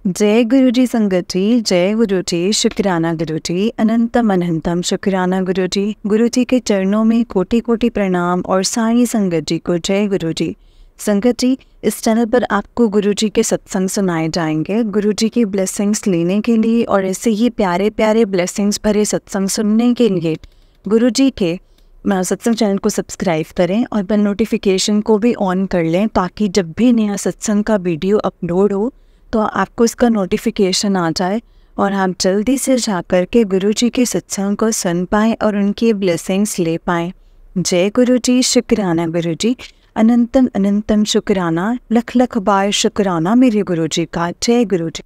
जय गुरु जी संगत जी, जय गुरु जी, शुक्राना गुरु जी, अनंतम अनंतम शुक्राना गुरु जी। गुरु जी के चरणों में कोटि कोटि प्रणाम और सारी संगत जी को जय गुरु जी। संगत जी, इस चैनल पर आपको गुरु जी के सत्संग सुनाए जाएंगे। गुरु जी की ब्लेसिंग्स लेने के लिए और ऐसे ही प्यारे प्यारे ब्लेसिंग्स भरे सत्संग सुनने के लिए गुरु जी के सत्संग चैनल को सब्सक्राइब करें और बेल नोटिफिकेशन को भी ऑन कर लें, ताकि जब भी नया सत्संग का वीडियो अपलोड हो तो आपको इसका नोटिफिकेशन आ जाए और आप जल्दी से जाकर के गुरु जी के सत्संग को सुन पाएँ और उनकी ब्लेसिंग्स ले पाएँ। जय गुरु जी, शुक्राना गुरु जी, अनंतम अनंतम शुक्राना, लख लख बार शुक्राना मेरे गुरु जी का। जय गुरु जी,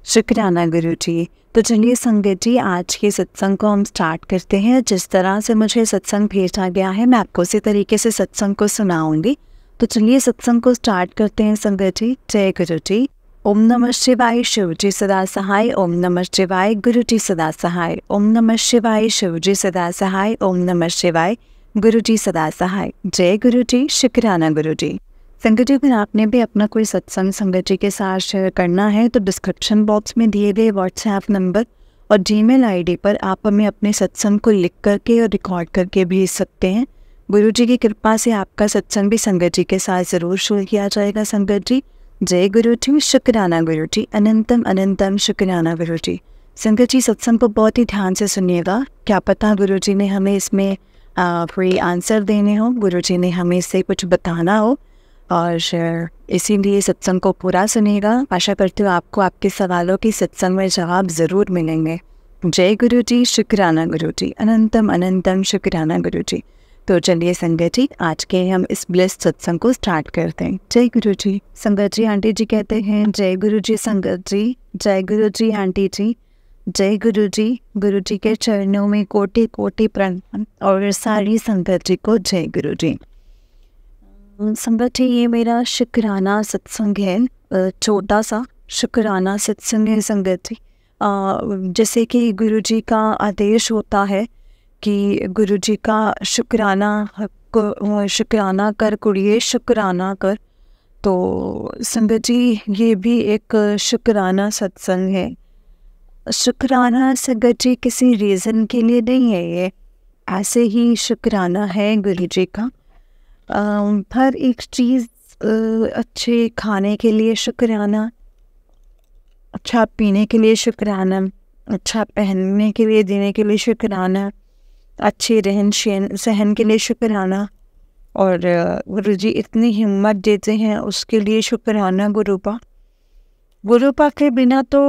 शुक्राना गुरु जी। तो चलिए संगत जी, आज के सत्संग को हम स्टार्ट करते हैं। जिस तरह से मुझे सत्संग भेजा गया है मैं आपको उसी तरीके से सत्संग को सुनाऊंगी। तो चलिए सत्संग को स्टार्ट करते हैं संगत जी। जय गुरु जी। ओम नमः शिवाय, शिव जी सदा सहाय। ओम नमः शिवाय, गुरु जी सदा सहाय। ओम नमः शिवाय, शिव जी सदा सहाय। ओम नमः शिवाय, गुरु जी सदा सहाय। जय गुरु जी, शुक्राना गुरु जी। संगत जी, अगर आपने भी अपना कोई सत्संग संगत जी के साथ शेयर करना है तो डिस्क्रिप्शन बॉक्स में दिए गए व्हाट्सएप नंबर और जीमेल आईडी पर आप हमें अपने सत्संग को लिख करके और रिकॉर्ड करके भेज सकते हैं। गुरु जी की कृपा से आपका सत्संग भी संगत जी के साथ ज़रूर शेयर किया जाएगा संगत जी। जय गुरु जी, शुक्राना गुरु जी, अनंतम अनंतम शुक्राना गुरु जी। संगत जी, सत्संग को बहुत ही ध्यान से सुनिएगा। क्या पता गुरु जी ने हमें इसमें कोई आंसर देने हो, गुरु जी ने हमें इससे कुछ बताना हो, और इसीलिए सत्संग को पूरा सुनिएगा। आशा करती हूँ आपको आपके सवालों की सत्संग में जवाब ज़रूर मिलेंगे। जय गुरु जी, शुक्राना गुरु जी, अनंतम अनंतम शुक्राना गुरु जी। तो चलिए संगत जी, आज के हम इस ब्लेस्ड सत्संग को स्टार्ट करते हैं। जय गुरु जी। संगत जी, आंटी जी कहते हैं जय गुरु जी संगत जी। जय गुरु जी आंटी जी। जय गुरु जी। गुरु जी के चरणों में कोटि कोटि प्रणाम और सारी संगत जी को जय गुरु जी। संगत जी, ये मेरा शुक्राना सत्संग है, छोटा सा शुक्राना सत्संग है संगत जी। जैसे कि गुरु जी का आदेश होता है कि गुरु जी का शुक्राना कर कुड़िए, शुक्राना कर। तो संगत जी, ये भी एक शुक्राना सत्संग है। शुक्राना संगत जी किसी रीज़न के लिए नहीं है, ये ऐसे ही शुक्राना है गुरु जी का। हर एक चीज़, अच्छे खाने के लिए शुक्राना, अच्छा पीने के लिए शुक्राना, अच्छा पहनने के लिए देने के लिए शुक्राना, अच्छे रहन सहन के लिए शुक्राना। और गुरु जी इतनी हिम्मत देते हैं उसके लिए शुक्राना गुरुपा। गुरुपा के बिना तो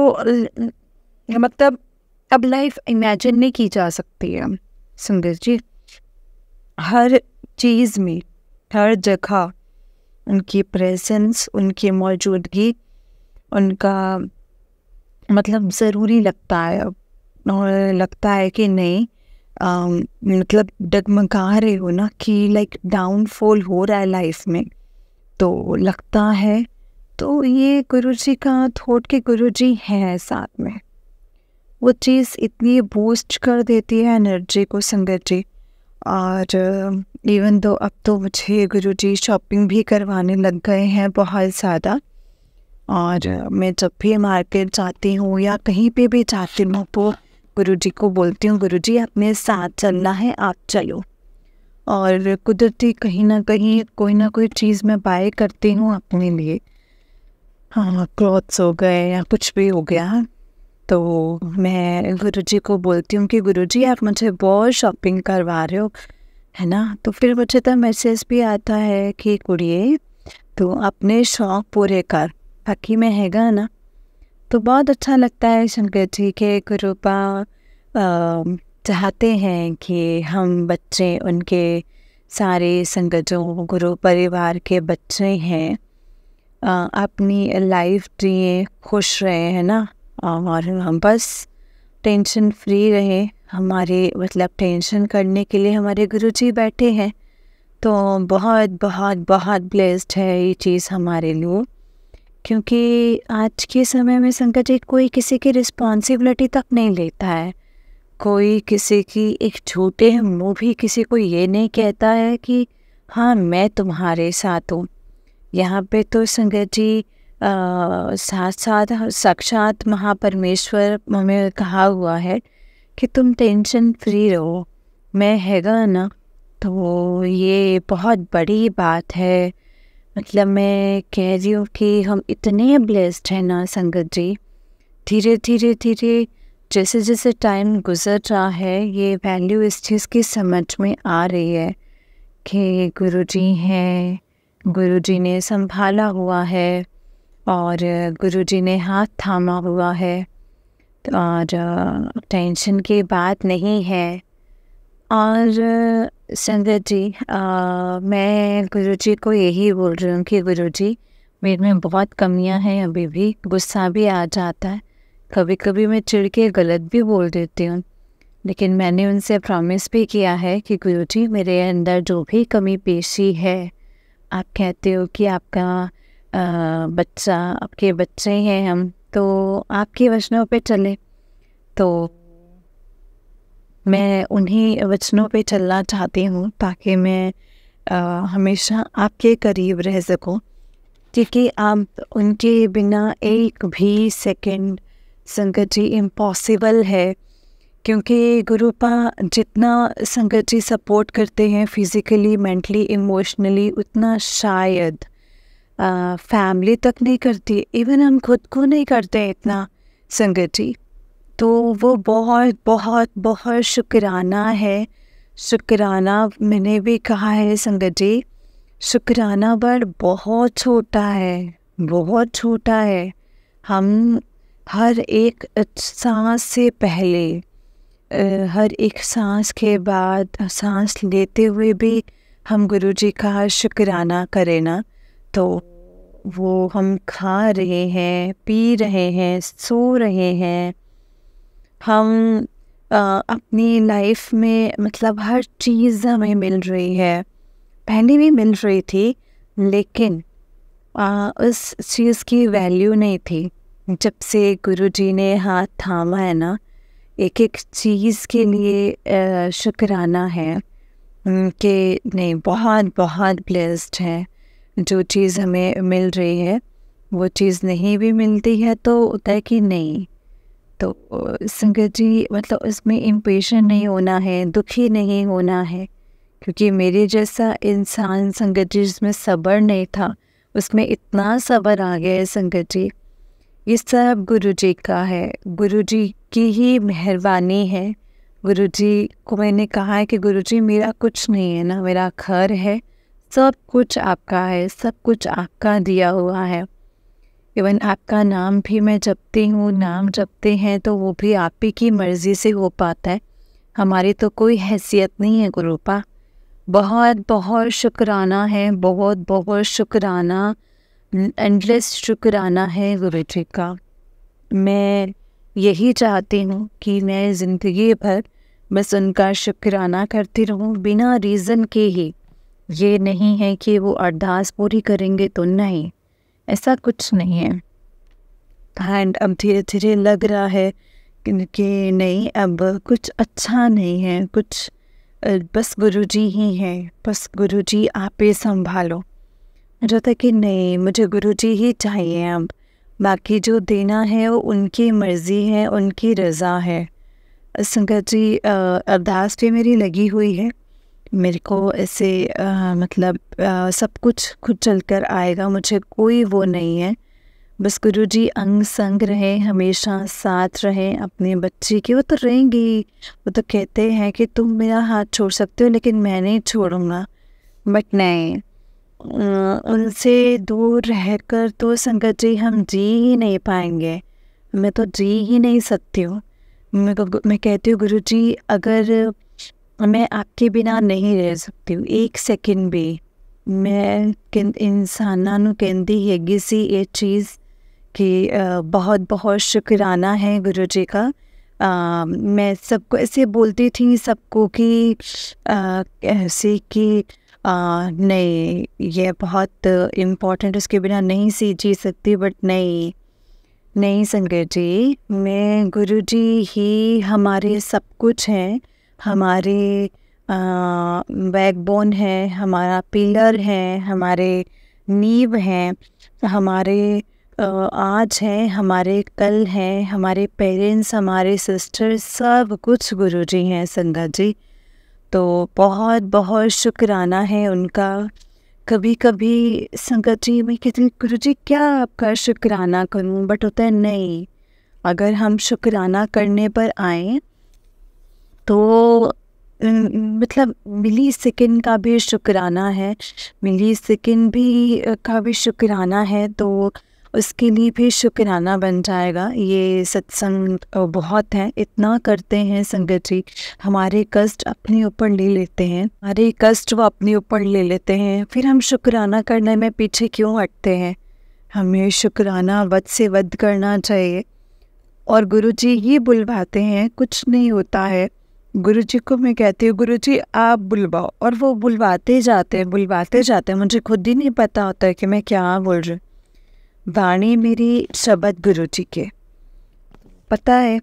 मतलब अब लाइफ इमेजिन नहीं की जा सकती है संगत जी। हर चीज़ में, हर जगह उनकी प्रेजेंस, उनकी मौजूदगी, उनका मतलब ज़रूरी लगता है। और लगता है कि नहीं, मतलब डगमगा रहे हो ना कि लाइक डाउनफॉल हो रहा है लाइफ में, तो लगता है तो ये गुरु जी का थॉट के गुरु जी हैं साथ में, वो चीज़ इतनी बूस्ट कर देती है एनर्जी को संगत जी। और इवन दो अब तो मुझे गुरु जी शॉपिंग भी करवाने लग गए हैं बहुत ज़्यादा। और मैं जब भी मार्केट जाती हूँ या कहीं पे भी जाती हूँ तो गुरु जी को बोलती हूँ, गुरु जी अपने साथ चलना है, आप चलो। और कुदरती कहीं ना कहीं कोई ना कोई चीज़ मैं बाय करती हूँ अपने लिए, हाँ, क्लॉथ्स हो गए या कुछ भी हो गया, तो मैं गुरु जी को बोलती हूँ कि गुरु जी आप मुझे बहुत शॉपिंग करवा रहे हो, है ना। तो फिर मुझे तो मैसेज भी आता है कि कुड़िए तो अपने शौक़ पूरे कर, बाकी में हैगा ना। तो बहुत अच्छा लगता है शंकर जी के गुरुपा चाहते हैं कि हम बच्चे, उनके सारे संगतों, गुरु परिवार के बच्चे हैं, अपनी लाइफ जिए, खुश रहे, है ना। और हम बस टेंशन फ्री रहे। हमारे मतलब टेंशन करने के लिए हमारे गुरुजी बैठे हैं। तो बहुत बहुत बहुत ब्लेस्ड है ये चीज़ हमारे लिए, क्योंकि आज के समय में संकट जी कोई किसी की रिस्पॉन्सिबिलिटी तक नहीं लेता है। कोई किसी की एक छोटे मुँह भी किसी को ये नहीं कहता है कि हाँ मैं तुम्हारे साथ हूँ। यहाँ पे तो संगत जी साथ साथ साक्षात महापरमेश्वर हमें कहा हुआ है कि तुम टेंशन फ्री रहो, मैं हैगा ना। तो ये बहुत बड़ी बात है। मतलब मैं कह रही हूँ कि हम इतने ब्लेस्ड हैं ना संगत जी। धीरे धीरे धीरे जैसे जैसे टाइम गुजर रहा है, ये वैल्यू इस चीज़ की समझ में आ रही है कि गुरुजी हैं, गुरुजी ने संभाला हुआ है और गुरुजी ने हाथ थामा हुआ है और टेंशन की बात नहीं है। और संगत जी, मैं गुरुजी को यही बोल रही हूँ कि गुरुजी, मेरे में बहुत कमियां हैं, अभी भी गुस्सा भी आ जाता है, कभी कभी मैं चिढ़ के गलत भी बोल देती हूँ। लेकिन मैंने उनसे प्रॉमिस भी किया है कि गुरुजी, मेरे अंदर जो भी कमी पेशी है, आप कहते हो कि आपका बच्चा, आपके बच्चे हैं हम, तो आपके वचनों पे चले। तो मैं उन्हीं वचनों पे चलना चाहती हूँ ताकि मैं हमेशा आपके करीब रह सकूँ, क्योंकि आप उनके बिना एक भी सेकंड संगत जी इम्पॉसिबल है। क्योंकि गुरुपा जितना संगत जी सपोर्ट करते हैं फिज़िकली, मेंटली, इमोशनली, उतना शायद फैमिली तक नहीं करती, इवन हम खुद को नहीं करते इतना संगत जी। तो वो बहुत बहुत बहुत शुक्राना है। शुक्राना मैंने भी कहा है संगत जी, शुक्राना वर्ड बहुत छोटा है, बहुत छोटा है। हम हर एक सांस से पहले, हर एक सांस के बाद, सांस लेते हुए भी हम गुरुजी का शुक्राना करें ना, तो वो हम खा रहे हैं, पी रहे हैं, सो रहे हैं, हम अपनी लाइफ में मतलब हर चीज़ हमें मिल रही है। पहले भी मिल रही थी, लेकिन उस चीज़ की वैल्यू नहीं थी। जब से गुरुजी ने हाथ थामा है ना, एक एक चीज़ के लिए शुक्राना है कि नहीं, बहुत बहुत ब्लेस्ड है। जो चीज़ हमें मिल रही है, वो चीज़ नहीं भी मिलती है तो होता है कि नहीं। तो संगत जी, मतलब उसमें इम्पेशेंट नहीं होना है, दुखी नहीं होना है, क्योंकि मेरे जैसा इंसान संगत जी जिसमें सब्र नहीं था, उसमें इतना सब्र आ गया है संगत जी। ये सब गुरुजी का है, गुरुजी की ही मेहरबानी है। गुरुजी को मैंने कहा है कि गुरुजी, मेरा कुछ नहीं है ना, मेरा घर है, सब कुछ आपका है, सब कुछ आपका दिया हुआ है। इवन आपका नाम भी मैं जपती हूँ, नाम जपते हैं तो वो भी आप ही की मर्ज़ी से हो पाता है, हमारी तो कोई हैसियत नहीं है गुरुपा। बहुत बहुत शुक्राना है, बहुत बहुत शुक्राना, एंडलेस शुक्राना है गुरुजी का। मैं यही चाहती हूँ कि मैं ज़िंदगी भर बस उनका शुक्राना करती रहूँ, बिना रीज़न के ही। ये नहीं है कि वो अरदास पूरी करेंगे तो नहीं, ऐसा कुछ नहीं है। एंड अब धीरे धीरे लग रहा है कि नहीं, अब कुछ अच्छा नहीं है, कुछ बस गुरुजी ही हैं, बस गुरुजी आप ही संभालो। जो था कि नहीं, मुझे गुरुजी ही चाहिए अब, बाकी जो देना है वो उनकी मर्ज़ी है, उनकी रज़ा है। संगत जी, अरदास भी मेरी लगी हुई है, मेरे को ऐसे मतलब सब कुछ खुद चल कर आएगा, मुझे कोई वो नहीं है। बस गुरुजी अंग संग रहे, हमेशा साथ रहें अपने बच्चे के। वो तो रहेंगी, वो तो कहते हैं कि तुम मेरा हाथ छोड़ सकते हो लेकिन मैं नहीं छोड़ूंगा, बट नहीं, उनसे दूर रहकर तो संगत जी हम जी ही नहीं पाएंगे। मैं तो जी ही नहीं सकती हूँ। मैं कहती हूँ गुरुजी, अगर मैं आपके बिना नहीं रह सकती हूँ एक सेकंड भी। मैं इंसानां नूं कहंदी हैगी सी ये चीज़ कि बहुत बहुत शुक्राना है गुरुजी का। मैं सबको ऐसे बोलती थी, सबको कि ऐसे कि नहीं, ये बहुत इम्पोर्टेंट, उसके बिना नहीं सी जी सकती, बट नहीं नहीं संगत जी, मैं गुरुजी ही हमारे सब कुछ हैं, हमारे बैकबोन है, हमारा पिलर है, हमारे नींव हैं, हमारे आज है, हमारे कल हैं, हमारे पेरेंट्स, हमारे सिस्टर्स, सब कुछ गुरुजी हैं संगत जी। तो बहुत बहुत शुक्राना है उनका। कभी कभी संगत जी मैं कहती हूँ गुरुजी क्या आपका शुक्राना करूँ, बट होता है नहीं, अगर हम शुक्राना करने पर आए तो मतलब मिली सेकंड का भी शुक्राना है, मिली सेकंड भी का भी शुक्राना है, तो उसके लिए भी शुक्राना बन जाएगा। ये सत्संग बहुत है, इतना करते हैं संगत जी, हमारे कष्ट अपने ऊपर ले लेते हैं, हमारे कष्ट वो अपने ऊपर ले लेते हैं, फिर हम शुक्राना करने में पीछे क्यों हटते हैं। हमें शुक्राना वध से वध करना चाहिए। और गुरुजी ही बुलवाते हैं, कुछ नहीं होता है। गुरुजी को मैं कहती हूँ गुरुजी आप बुलवाओ, और वो बुलवाते जाते हैं, मुझे खुद ही नहीं पता होता है कि मैं क्या बोल रही हूँ। वाणी मेरी शब्द गुरुजी के, पता है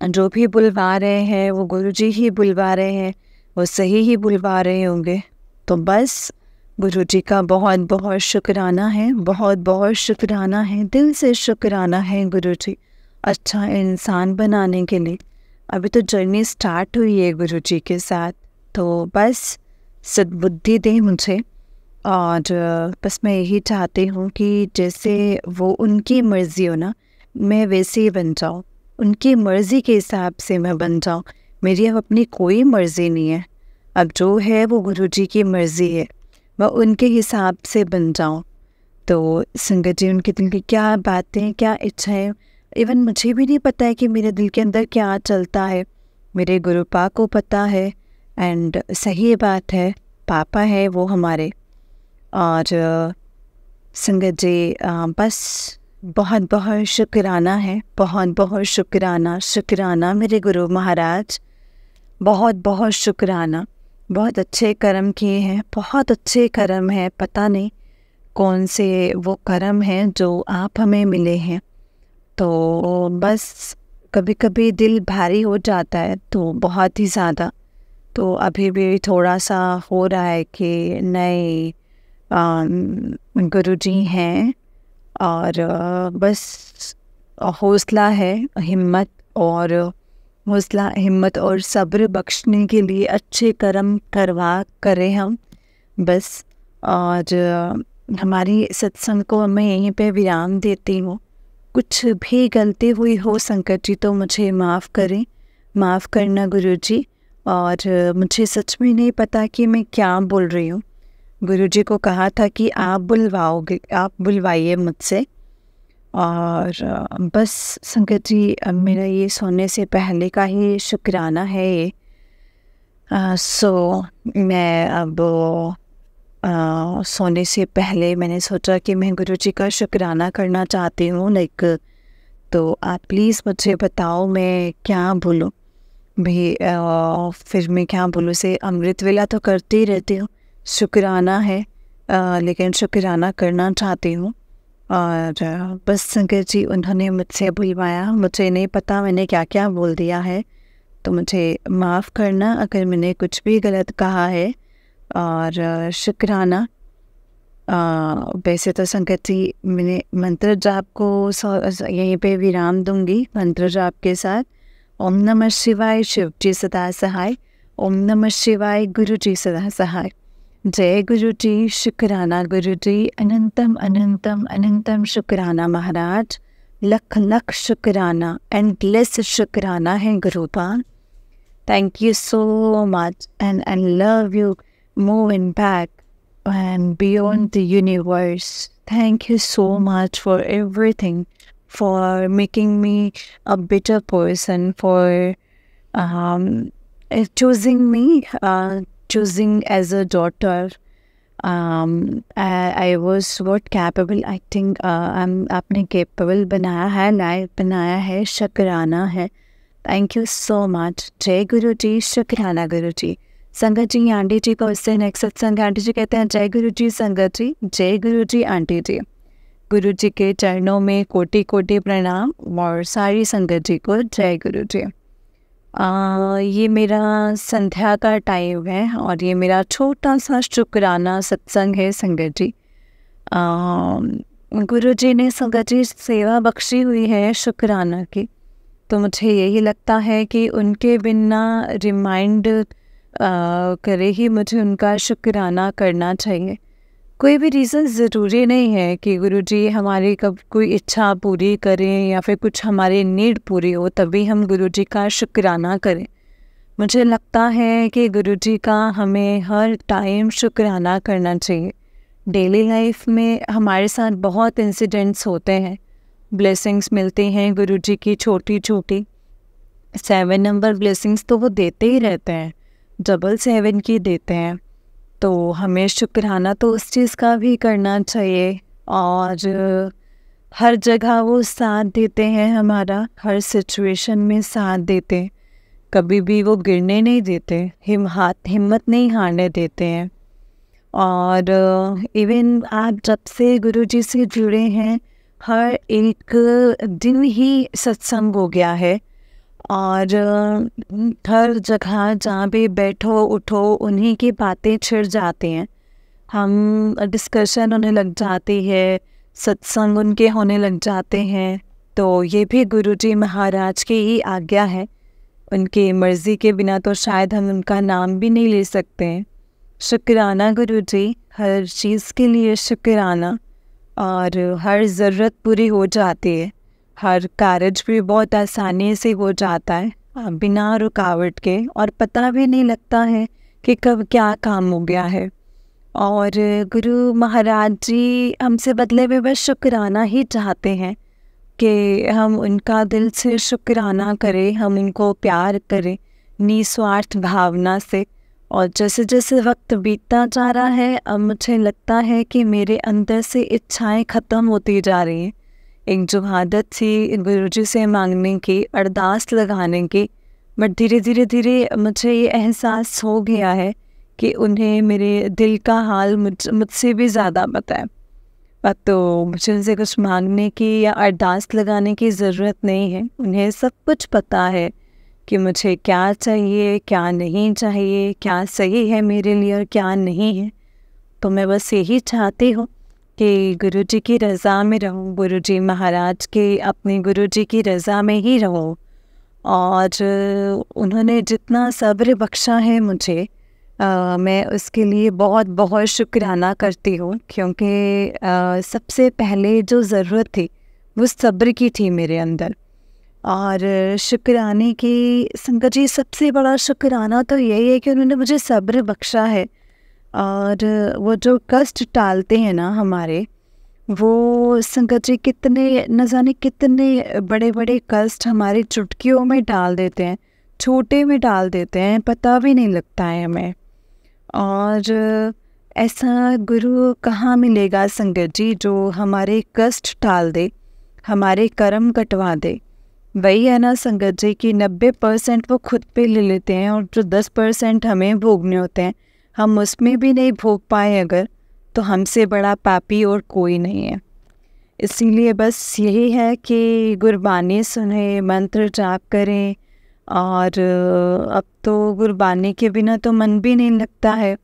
जो भी बुलवा रहे हैं वो गुरुजी ही बुलवा रहे हैं, वो सही ही बुलवा रहे होंगे। तो बस गुरुजी का बहुत बहुत शुक्राना है, बहुत बहुत शुक्राना है, दिल से शुक्राना है गुरुजी, अच्छा इंसान बनाने के लिए। अभी तो जर्नी स्टार्ट हुई है गुरुजी के साथ, तो बस सद्बुद्धि दें मुझे। और बस मैं यही चाहती हूँ कि जैसे वो उनकी मर्ज़ी हो ना, मैं वैसे ही बन जाऊँ, उनकी मर्ज़ी के हिसाब से मैं बन जाऊँ। मेरी अब अपनी कोई मर्ज़ी नहीं है, अब जो है वो गुरुजी की मर्ज़ी है, मैं उनके हिसाब से बन जाऊँ। तो संगत जी उनके दिल की क्या बातें, क्या इच्छाएं, इवन मुझे भी नहीं पता है कि मेरे दिल के अंदर क्या चलता है, मेरे गुरुपा को पता है। एंड सही बात है, पापा है वो हमारे। और संगत जी बस बहुत बहुत शुक्राना है, बहुत बहुत शुक्राना मेरे गुरु महाराज, बहुत बहुत शुक्राना। बहुत अच्छे कर्म किए हैं, बहुत अच्छे कर्म हैं, पता नहीं कौन से वो कर्म हैं जो आप हमें मिले हैं। तो बस कभी कभी दिल भारी हो जाता है, तो बहुत ही ज़्यादा। तो अभी भी थोड़ा सा हो रहा है कि नहीं गुरुजी हैं, और बस हौसला है, हिम्मत और हौसला, हिम्मत और सब्र बख्शने के लिए अच्छे कर्म करें हम बस। और हमारी सत्संग को मैं यहीं पे विराम देती हूँ। कुछ भी गलती हुई हो संकट जी तो मुझे माफ़ करें, माफ़ करना गुरुजी। और मुझे सच में नहीं पता कि मैं क्या बोल रही हूँ। गुरुजी को कहा था कि आप बुलवाओगे, आप बुलवाइए मुझसे। और बस संकट जी मेरा ये सोने से पहले का ही शुक्राना है ये। सो मैं अब सोने से पहले मैंने सोचा कि मैं गुरुजी का शुक्राना करना चाहती हूँ, लाइक। तो आप प्लीज़ मुझे बताओ मैं क्या बोलूँ भाई। फिर मैं क्या बोलूँ से, अमृत वेला तो करती ही रहती हूँ, शुक्राना है, लेकिन शुक्राना करना चाहती हूँ। और बस संकट जी उन्होंने मुझसे बुलवाया, मुझे नहीं पता मैंने क्या क्या बोल दिया है, तो मुझे माफ़ करना अगर मैंने कुछ भी गलत कहा है। और शुक्राना। वैसे तो संकट जी मैंने मंत्र जाप को यहीं पे विराम दूंगी, मंत्र जाप के साथ। ओम नमः शिवाय, शिव जी सदा सहाय। ओम नमः शिवाय, गुरु जी सदा सहाय। जय गुरु जी, शुक्राना गुरु जी, अनंतम अनंतम अनंतम शुक्राना महाराज, लख लख शुक्राना, एंडलेस शुक्राना है गुरुपान। Thank you so much, and I love you more and back and beyond the universe. Thank you so much for everything, for making me a better person, for choosing me, choosing as a daughter. I was what capable. I think आपने capable बनाया है, लायक बनाया है, शुक्राना है। Thank you so much. जय गुरु जी, शुक्राना गुरु जी। संगत जी आंटी जी को इससे नेक्स्ट सत्संग आंटी जी कहते हैं जय गुरु जी संगत जी, जय गुरु जी आंटी जी। गुरु जी के चरणों में कोटि कोटि प्रणाम, और सारी संगत जी को जय गुरु जी। ये मेरा संध्या का टाइम है, और ये मेरा छोटा सा शुक्राना सत्संग है संगत जी। गुरुजी ने संगत जी सेवा बख्शी हुई है शुक्राना की, तो मुझे यही लगता है कि उनके बिना रिमाइंड करे ही मुझे उनका शुक्राना करना चाहिए। कोई भी रीज़न ज़रूरी नहीं है कि गुरुजी हमारी कब कोई इच्छा पूरी करें या फिर कुछ हमारी नीड पूरी हो तभी हम गुरुजी का शुक्राना करें। मुझे लगता है कि गुरुजी का हमें हर टाइम शुक्राना करना चाहिए। डेली लाइफ में हमारे साथ बहुत इंसिडेंट्स होते हैं, ब्लेसिंग्स मिलती हैं गुरुजी की छोटी छोटी। 7 नंबर ब्लेसिंग्स तो वो देते ही रहते हैं, 777 की देते हैं, तो हमें शुक्राना तो उस चीज़ का भी करना चाहिए। और हर जगह वो साथ देते हैं हमारा, हर सिचुएशन में साथ देते हैं, कभी भी वो गिरने नहीं देते, हिम्मत नहीं हारने देते हैं। और इवन आप जब से गुरुजी से जुड़े हैं, हर एक दिन ही सत्संग हो गया है, और हर जगह जहाँ भी बैठो उठो उन्हीं की बातें छिड़ जाती हैं, हम डिस्कशन होने लग जाती है, सत्संग उनके होने लग जाते हैं। तो ये भी गुरुजी महाराज की ही आज्ञा है, उनकी मर्ज़ी के बिना तो शायद हम उनका नाम भी नहीं ले सकते हैं। शुक्राना गुरुजी, हर चीज़ के लिए शुक्राना। और हर ज़रूरत पूरी हो जाती है, हर कार्य भी बहुत आसानी से हो जाता है बिना रुकावट के, और पता भी नहीं लगता है कि कब क्या काम हो गया है। और गुरु महाराज जी हमसे बदले में बस शुक्राना ही चाहते हैं कि हम उनका दिल से शुक्राना करें, हम उनको प्यार करें निस्वार्थ भावना से। और जैसे जैसे वक्त बीतता जा रहा है, अब मुझे लगता है कि मेरे अंदर से इच्छाएं ख़त्म होती जा रही हैं। एक जो आदत थी गुरुजी से मांगने की, अरदास लगाने की, बट धीरे धीरे मुझे ये एहसास हो गया है कि उन्हें मेरे दिल का हाल मुझसे भी ज़्यादा पता है। तो मुझे उनसे कुछ मांगने की या अरदास लगाने की ज़रूरत नहीं है, उन्हें सब कुछ पता है कि मुझे क्या चाहिए, क्या नहीं चाहिए, क्या सही है मेरे लिए और क्या नहीं है। तो मैं बस यही चाहती हूँ कि गुरुजी की रज़ा में रहूँ, गुरुजी महाराज के अपने गुरुजी की रज़ा में ही रहूँ। और उन्होंने जितना सब्र बख्शा है मुझे, मैं उसके लिए बहुत बहुत शुक्राना करती हूँ, क्योंकि सबसे पहले जो ज़रूरत थी वो सब्र की थी मेरे अंदर। और शुक्राने की संगत जी सबसे बड़ा शुक्राना तो यही है कि उन्होंने मुझे सब्र बख्शा है। और वो जो कष्ट टालते हैं ना हमारे, वो संगत जी कितने न जाने कितने बड़े बड़े कष्ट हमारी चुटकियों में डाल देते हैं, छोटे में डाल देते हैं, पता भी नहीं लगता है हमें। और ऐसा गुरु कहाँ मिलेगा संगत जी जो हमारे कष्ट टाल दे, हमारे कर्म कटवा दे। वही है ना संगत जी कि 90% वो खुद पे ले लेते हैं, और जो 10% हमें भोगने होते हैं, हम उसमें भी नहीं भोग पाए अगर, तो हमसे बड़ा पापी और कोई नहीं है। इसीलिए बस यही है कि गुरबानी सुने, मंत्र जाप करें। और अब तो गुरबानी के बिना तो मन भी नहीं लगता है,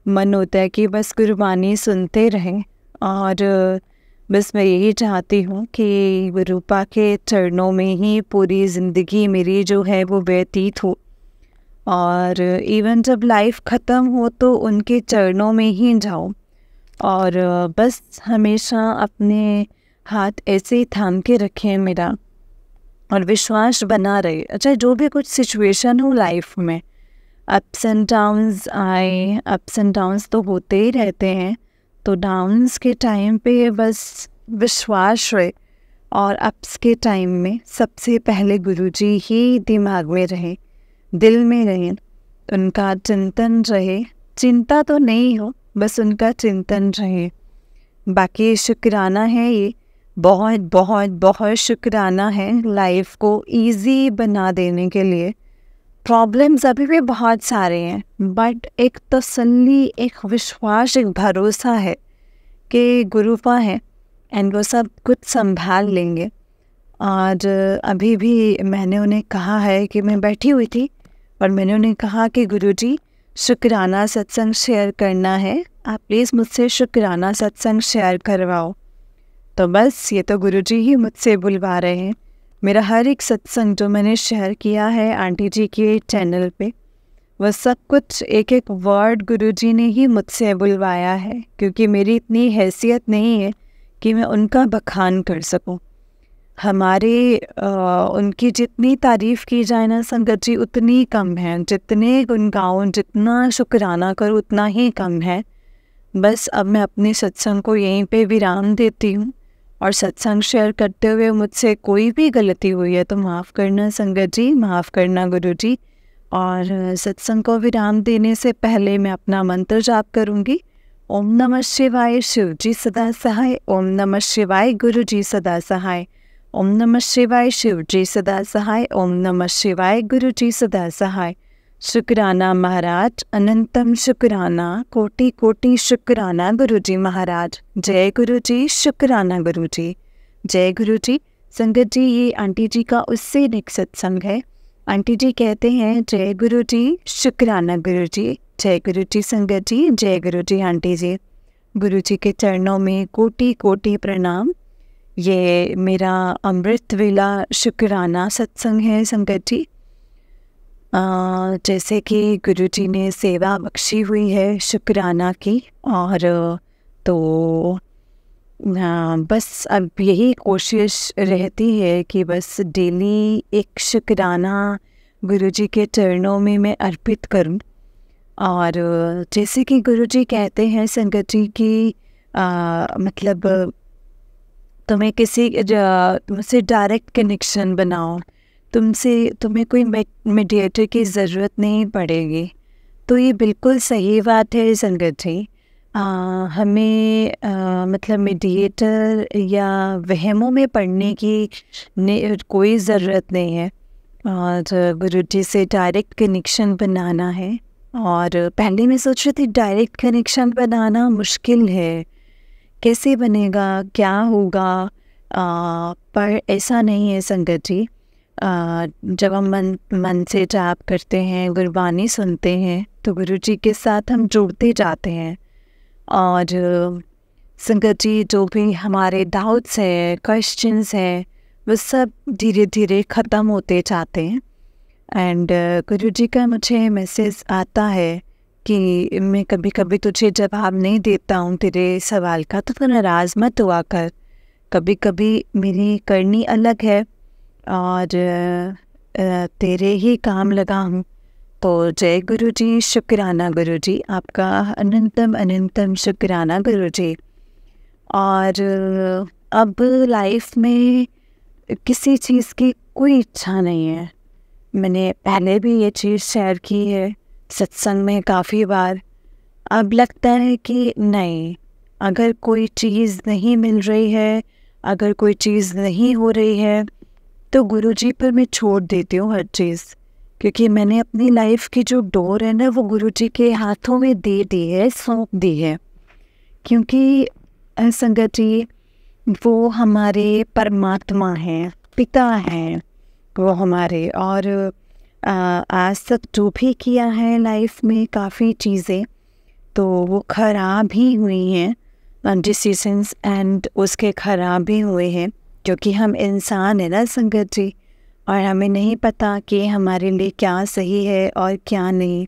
मन होता है कि बस गुरबानी सुनते रहें। और बस मैं यही चाहती हूँ कि गुरुपा के चरणों में ही पूरी ज़िंदगी मेरी जो है वो व्यतीत हो, और इवन जब लाइफ ख़त्म हो तो उनके चरणों में ही जाऊँ। और बस हमेशा अपने हाथ ऐसे ही थाम के रखें मेरा, और विश्वास बना रहे, अच्छा जो भी कुछ सिचुएशन हो लाइफ में, अप्स एंड डाउन्स आए, अप्स एंड डाउन्स तो होते ही रहते हैं, तो डाउन्स के टाइम पे बस विश्वास रहे, और अप्स के टाइम में सबसे पहले गुरुजी ही दिमाग में रहे, दिल में रहे, उनका चिंतन रहे, चिंता तो नहीं हो, बस उनका चिंतन रहे। बाकी शुक्राना है, ये बहुत बहुत बहुत शुक्राना है लाइफ को इजी बना देने के लिए। प्रॉब्लम्स अभी भी बहुत सारे हैं, बट एक तसल्ली, एक विश्वास, एक भरोसा है कि गुरुपा है एंड वो सब कुछ संभाल लेंगे। और अभी भी मैंने उन्हें कहा है कि मैं बैठी हुई थी और मैंने उन्हें कहा कि गुरुजी शुक्राना सत्संग शेयर करना है, आप प्लीज़ मुझसे शुक्राना सत्संग शेयर करवाओ। तो बस ये तो गुरुजी ही मुझसे बुलवा रहे हैं। मेरा हर एक सत्संग जो मैंने शेयर किया है आंटी जी के चैनल पे, वह सब कुछ एक एक वर्ड गुरुजी ने ही मुझसे बुलवाया है, क्योंकि मेरी इतनी हैसियत नहीं है कि मैं उनका बखान कर सकूं। उनकी जितनी तारीफ़ की जाए ना संगत जी, उतनी कम है। जितने गुण गाऊं, जितना शुक्राना करूं, उतना ही कम है। बस अब मैं अपने सत्संग को यहीं पे विराम देती हूँ, और सत्संग शेयर करते हुए मुझसे कोई भी गलती हुई है तो माफ़ करना संगत जी, माफ़ करना गुरुजी। और सत्संग को विराम देने से पहले मैं अपना मंत्र जाप करूँगी। ओम नमः शिवाय, शिव जी सदा सहाय। ओम नमः शिवाय, गुरु जी सदा सहाय। ओम नमः शिवाय, शिव जी सदा सहाय। ओम नमः शिवाय, गुरु जी सदा सहाय। शुक्राना महाराज, अनंतम शुक्राना, कोटि कोटि शुक्राना गुरु जी महाराज। जय गुरु जी, शुक्राना गुरु जी, जय गुरु जी। संगत जी, ये आंटी जी का उससे नेक्स्ट सत्संग है। आंटी जी कहते हैं जय गुरु जी, शुक्राना गुरु जी, जय गुरु जी संगत जी, जय गुरु जी आंटी जी। गुरु जी के चरणों में कोटि कोटि प्रणाम। ये मेरा अमृत वेला शुक्राना सत्संग है संगत जी। जैसे कि गुरु जी ने सेवा बख्शी हुई है शुक्राना की, और तो बस अब यही कोशिश रहती है कि बस डेली एक शुक्राना गुरुजी के चरणों में मैं अर्पित करूं। और जैसे कि गुरुजी कहते हैं संगत जी की मतलब तुम्हें तुमसे डायरेक्ट कनेक्शन बनाओ, तुम्हें कोई मीडिएटर की ज़रूरत नहीं पड़ेगी। तो ये बिल्कुल सही बात है संगत जी। हमें मतलब मीडिएटर या वहमों में पढ़ने की कोई ज़रूरत नहीं है, और गुरुजी से डायरेक्ट कनेक्शन बनाना है। और पहले मैं सोच रही थी डायरेक्ट कनेक्शन बनाना मुश्किल है, कैसे बनेगा, क्या होगा, पर ऐसा नहीं है संगत जी। जब हम मन से जाप करते हैं, गुरबानी सुनते हैं, तो गुरुजी के साथ हम जुड़ते जाते हैं। और संगत जी, जो भी हमारे डाउट्स हैं, क्वेश्चंस हैं, वो सब धीरे धीरे ख़त्म होते जाते हैं। एंड गुरुजी का मुझे मैसेज आता है कि मैं कभी कभी तुझे जवाब नहीं देता हूँ तेरे सवाल का, तो नाराज़ मत हुआ कर। कभी कभी मेरी करनी अलग है और तेरे ही काम लगा हूँ। तो जय गुरु जी, शुक्राना गुरु जी, आपका अनंतम अनंतम शुक्राना गुरु जी। और अब लाइफ में किसी चीज़ की कोई इच्छा नहीं है। मैंने पहले भी ये चीज़ शेयर की है सत्संग में काफ़ी बार। अब लगता है कि नहीं, अगर कोई चीज़ नहीं मिल रही है, अगर कोई चीज़ नहीं हो रही है, तो गुरुजी पर मैं छोड़ देती हूँ हर चीज़, क्योंकि मैंने अपनी लाइफ की जो डोर है ना, वो गुरुजी के हाथों में दे दी है, सौंप दी है। क्योंकि संगत जी, वो हमारे परमात्मा हैं, पिता हैं वो हमारे। और आज तक जो भी किया है लाइफ में काफ़ी चीज़ें, तो वो ख़राब ही हुई हैं, डिसीजंस एंड उसके ख़राब भी हुए हैं, क्योंकि हम इंसान हैं ना संगत जी, और हमें नहीं पता कि हमारे लिए क्या सही है और क्या नहीं।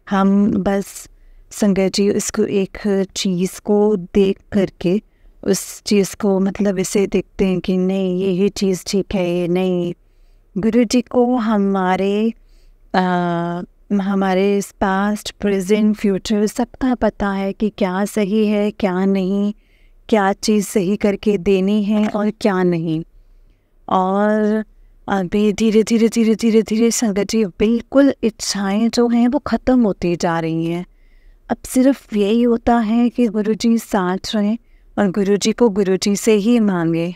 हम बस संगत जी उसको एक चीज़ को देख करके उस चीज़ को मतलब इसे देखते हैं कि नहीं ये चीज़ ठीक है, ये नहीं। गुरु जी को हमारे पास्ट, प्रेजेंट, फ्यूचर सबका पता है कि क्या सही है, क्या नहीं, क्या चीज़ सही करके देनी है और क्या नहीं। और अभी धीरे धीरे धीरे धीरे धीरे संगत जी बिल्कुल इच्छाएं जो हैं वो ख़त्म होती जा रही हैं। अब सिर्फ यही होता है कि गुरुजी साथ रहें और गुरुजी को गुरुजी से ही मांगे।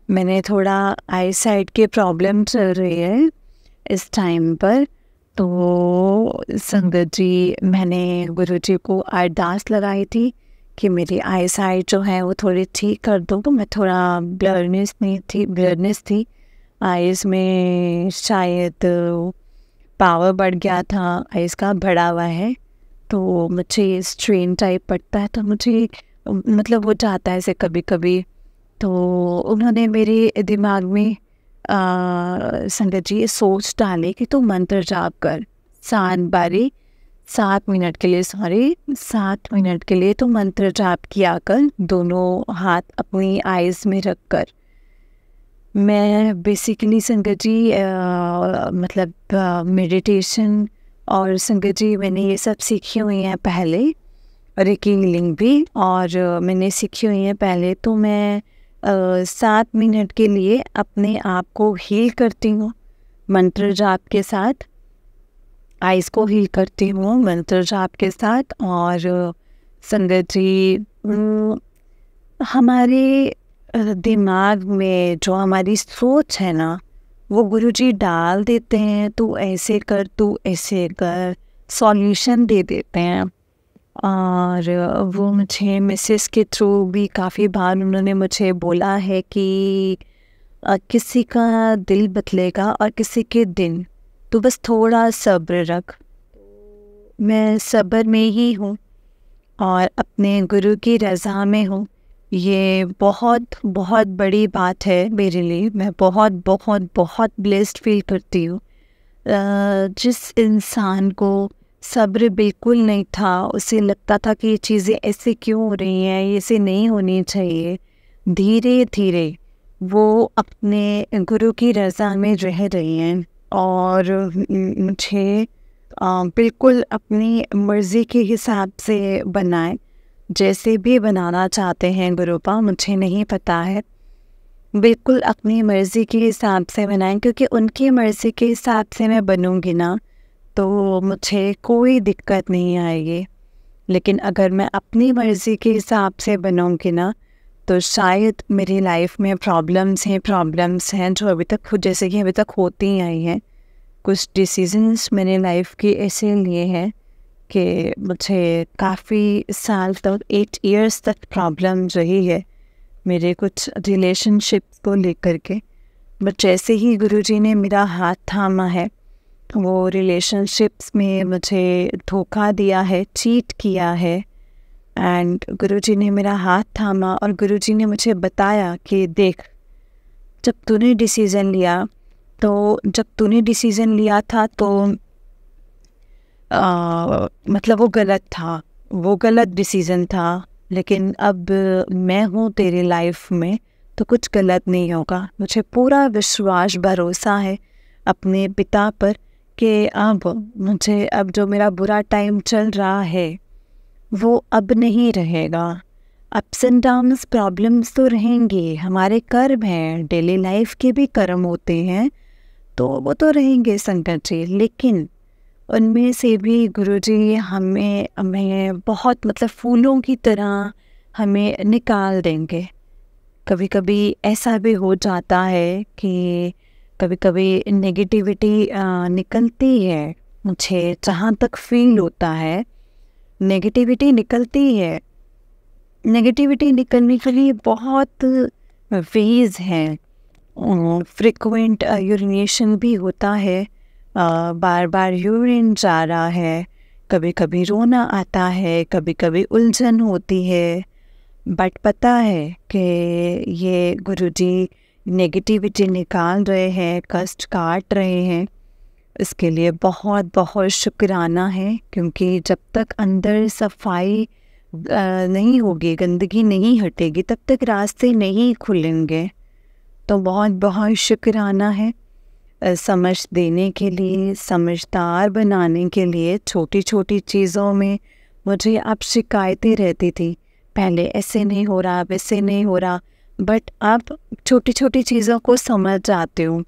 मैंने थोड़ा आई साइट के प्रॉब्लम चल रही है इस टाइम पर, तो संगत जी मैंने गुरुजी को अरदास लगाई थी कि मेरी आई साइट जो है वो थोड़ी ठीक कर दो। तो मैं थोड़ा ब्लरनेस थी आइज़ में, शायद पावर बढ़ गया था आइज़ का, बढ़ा हुआ है, तो मुझे स्ट्रेन टाइप पड़ता है, तो मुझे मतलब वो जाता है ऐसे कभी कभी। तो उन्होंने मेरे दिमाग में संगत जी ये सोच डाली कि तू मंत्र जाप कर 7 मिनट के लिए, 7 मिनट के लिए तो मंत्र जाप किया कर, दोनों हाथ अपनी आइज़ में रख कर। मैं बेसिकली संगत जी मतलब मेडिटेशन और संगत जी मैंने ये सब सीखी हुई हैं पहले, रेकी हीलिंग भी, और मैंने सीखी हुई है पहले। तो मैं 7 मिनट के लिए अपने आप को हील करती हूँ मंत्र जाप के साथ, आइज़ को हील करती हूँ मंत्र जाप के साथ। और संगत जी हमारे दिमाग में जो हमारी सोच है ना, वो गुरुजी डाल देते हैं, तू ऐसे कर, तू ऐसे कर, सॉल्यूशन दे देते हैं। और वो मुझे मैसेज के थ्रू भी काफ़ी बार उन्होंने मुझे बोला है कि किसी का दिल बदलेगा और किसी के दिन, तो बस थोड़ा सब्र रख। मैं सब्र में ही हूँ और अपने गुरु की रज़ा में हूँ। ये बहुत बहुत बड़ी बात है मेरे लिए। मैं बहुत बहुत बहुत ब्लेस्ड फील करती हूँ। जिस इंसान को सब्र बिल्कुल नहीं था, उसे लगता था कि ये चीज़ें ऐसे क्यों हो रही हैं, ये ऐसे नहीं होनी चाहिए, धीरे धीरे वो अपने गुरु की रज़ा में रह रही हैं और मुझे बिल्कुल अपनी मर्ज़ी के हिसाब से बनाए, जैसे भी बनाना चाहते हैं गुरुपा, मुझे नहीं पता है। बिल्कुल अपनी मर्ज़ी के हिसाब से बनाएं, क्योंकि उनकी मर्ज़ी के हिसाब से मैं बनूंगी ना तो मुझे कोई दिक्कत नहीं आएगी। लेकिन अगर मैं अपनी मर्ज़ी के हिसाब से बनूंगी ना तो शायद मेरी लाइफ में प्रॉब्लम्स हैं जो अभी तक जैसे कि अभी तक होती ही आई हैं। कुछ डिसीजंस मैंने लाइफ के ऐसे लिए हैं कि मुझे काफ़ी साल तक 8 इयर्स तक प्रॉब्लम रही है मेरे कुछ रिलेशनशिप्स को लेकर के। बट जैसे ही गुरुजी ने मेरा हाथ थामा है, वो रिलेशनशिप्स में मुझे धोखा दिया है, चीट किया है, एंड गुरुजी ने मेरा हाथ थामा और गुरुजी ने मुझे बताया कि देख, जब तूने डिसीज़न लिया था तो मतलब वो गलत था, वो गलत डिसीज़न था, लेकिन अब मैं हूँ तेरी लाइफ में तो कुछ गलत नहीं होगा। मुझे पूरा विश्वास भरोसा है अपने पिता पर कि अब जो मेरा बुरा टाइम चल रहा है वो अब नहीं रहेगा। अप्स एंड डाउन्स प्रॉब्लम्स तो रहेंगे, हमारे कर्म हैं, डेली लाइफ के भी कर्म होते हैं, तो वो तो रहेंगे संकट जी, लेकिन उनमें से भी गुरुजी हमें बहुत मतलब फूलों की तरह हमें निकाल देंगे। कभी कभी ऐसा भी हो जाता है कि कभी कभी नेगेटिविटी निकलती है, मुझे जहाँ तक फील होता है नेगेटिविटी निकलती है। नेगेटिविटी निकलने के लिए बहुत वेज हैं। फ्रिक्वेंट यूरिनेशन भी होता है, बार बार यूरिन जा रहा है, कभी कभी रोना आता है, कभी कभी उलझन होती है। बट पता है कि ये गुरुजी नेगेटिविटी निकाल रहे हैं, कष्ट काट रहे हैं, इसके लिए बहुत बहुत शुक्राना है। क्योंकि जब तक अंदर सफाई नहीं होगी, गंदगी नहीं हटेगी, तब तक रास्ते नहीं खुलेंगे। तो बहुत बहुत शुक्राना है समझ देने के लिए, समझदार बनाने के लिए। छोटी छोटी चीज़ों में मुझे अब शिकायतें रहती थी, पहले ऐसे नहीं हो रहा, वैसे नहीं हो रहा, बट अब छोटी छोटी चीज़ों को समझ जाती हूँ।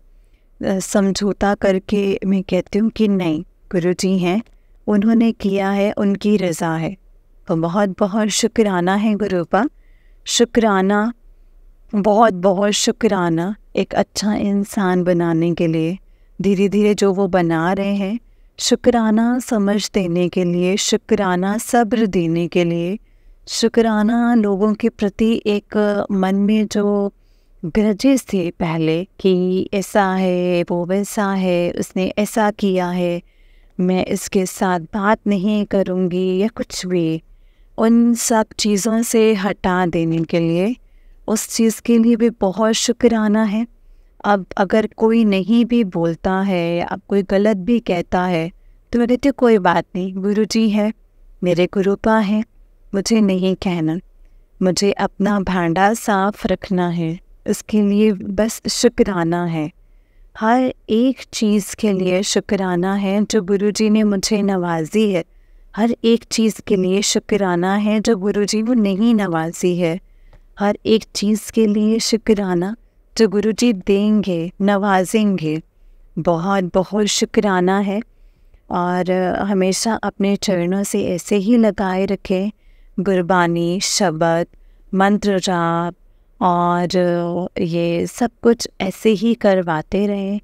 समझौता करके मैं कहती हूँ कि नहीं, गुरुजी हैं, उन्होंने किया है, उनकी रज़ा है। तो बहुत बहुत शुक्राना है गुरुपा, शुक्राना, बहुत बहुत शुक्राना एक अच्छा इंसान बनाने के लिए, धीरे धीरे जो वो बना रहे हैं। शुक्राना समझ देने के लिए, शुक्राना सब्र देने के लिए, शुक्राना लोगों के प्रति एक मन में जो ग्रजेस थे पहले कि ऐसा है, वो वैसा है, उसने ऐसा किया है, मैं इसके साथ बात नहीं करूँगी या कुछ भी, उन सब चीज़ों से हटा देने के लिए, उस चीज़ के लिए भी बहुत शुक्राना है। अब अगर कोई नहीं भी बोलता है या कोई गलत भी कहता है तो मैं कहती हूँ कोई बात नहीं, गुरुजी है, मेरे गुरुपा है, मुझे नहीं कहना, मुझे अपना भांडा साफ रखना है, उसके लिए बस शुक्राना है। हर एक चीज़ के लिए शुक्राना है जो गुरुजी ने मुझे नवाजी है। हर एक चीज़ के लिए शुक्राना है जो गुरुजी वो नहीं नवाजी है। हर एक चीज़ के लिए शुक्राना जो गुरुजी देंगे, नवाजेंगे। बहुत बहुत शुक्राना है। और हमेशा अपने चरणों से ऐसे ही लगाए रखें, गुरबानी, शब्द, मंत्र जाप और ये सब कुछ ऐसे ही करवाते रहें।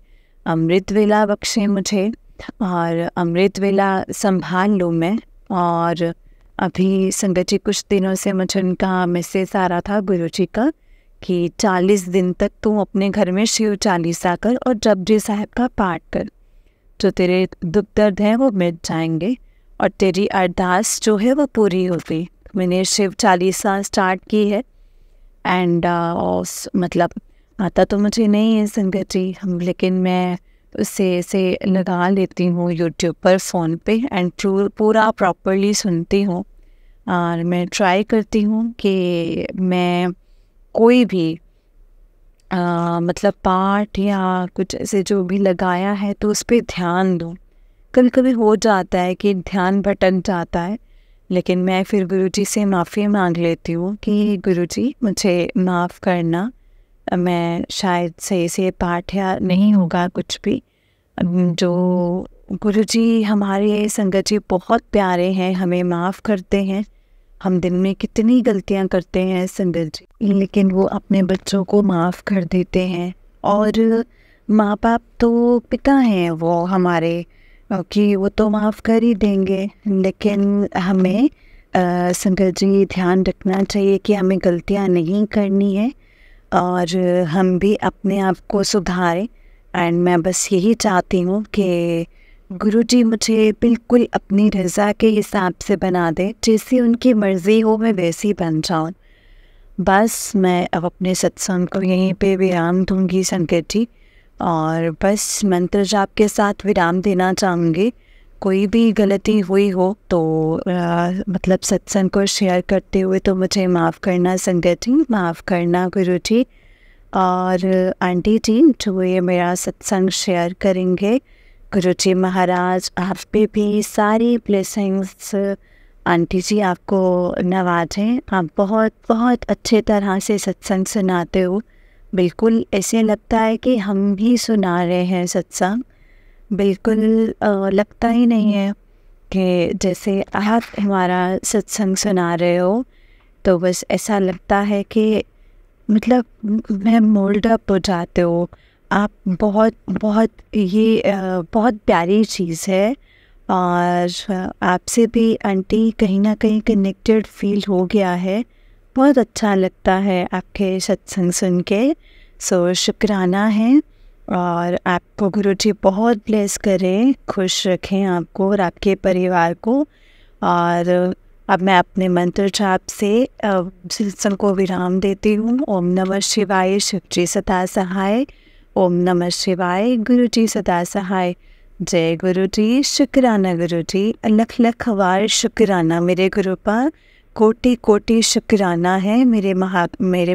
अमृत वेला बख्शे मुझे और अमृत वेला संभाल लूँ मैं। और अभी संगत जी कुछ दिनों से मुझे उनका मैसेज आ रहा था गुरुजी का कि 40 दिन तक तू अपने घर में शिव चालीसा कर और जपजी साहब का पाठ कर, जो तेरे दुख दर्द हैं वो मिट जाएंगे और तेरी अरदास जो है वो पूरी होगी। मैंने शिव चालीसा स्टार्ट की है एंड मतलब आता तो मुझे नहीं है संगत जी, लेकिन मैं उससे ऐसे लगा लेती हूँ यूट्यूब पर फ़ोन पे एंड पूरा प्रॉपरली सुनती हूँ। और मैं ट्राई करती हूँ कि मैं कोई भी मतलब पाठ या कुछ ऐसे जो भी लगाया है तो उस पर ध्यान दूँ। कभी कभी हो जाता है कि ध्यान भटक जाता है, लेकिन मैं फिर गुरुजी से माफ़ी मांग लेती हूँ कि गुरुजी मुझे माफ़ करना, मैं शायद सही से पाठ या नहीं होगा कुछ भी। जो गुरुजी हमारे संगत जी बहुत प्यारे हैं, हमें माफ़ करते हैं। हम दिन में कितनी गलतियां करते हैं संगत जी, लेकिन वो अपने बच्चों को माफ़ कर देते हैं। और माँ बाप तो पिता हैं वो हमारे, कि वो तो माफ़ कर ही देंगे, लेकिन हमें संगत जी ध्यान रखना चाहिए कि हमें गलतियां नहीं करनी है और हम भी अपने आप को सुधारें। एंड मैं बस यही चाहती हूँ कि गुरुजी मुझे बिल्कुल अपनी रज़ा के हिसाब से बना दे, जैसी उनकी मर्ज़ी हो मैं वैसी बन जाऊँ। बस मैं अब अपने सत्संग को यहीं पे विराम दूँगी संगत जी, और बस मंत्र जाप के साथ विराम देना चाहूँगी। कोई भी गलती हुई हो तो मतलब सत्संग को शेयर करते हुए तो मुझे माफ़ करना संगत जी, माफ़ करना गुरुजी। और आंटी जी जो ये मेरा सत्संग शेयर करेंगे, गुरुजी महाराज आप पे भी सारी ब्लेसिंग्स आंटी जी आपको नवाजें। आप बहुत बहुत अच्छे तरह से सत्संग सुनाते हो, बिल्कुल ऐसे लगता है कि हम भी सुना रहे हैं सत्संग। बिल्कुल लगता ही नहीं है कि जैसे आप हमारा सत्संग सुना रहे हो, तो बस ऐसा लगता है कि मतलब मैं मोल्ड अप हो जाते हो आप। बहुत बहुत ये बहुत प्यारी चीज़ है। और आपसे भी आंटी कहीं ना कहीं कनेक्टेड फील हो गया है, बहुत अच्छा लगता है आपके सत्संग सुन के। सो शुक्राना है और आपको गुरुजी बहुत ब्लेस करें, खुश रखें आपको और आपके परिवार को। और अब मैं अपने मंत्र जाप से सत्संग को विराम देती हूँ। ओम नमः शिवाय, शिवजी सदा सहाय। ओम नमः शिवाय, गुरुजी सदा सहाय। जय गुरुजी, शुक्राना गुरुजी, लख लख वार शुक्राना मेरे गुरुपा, कोटि कोटि शुक्राना है मेरे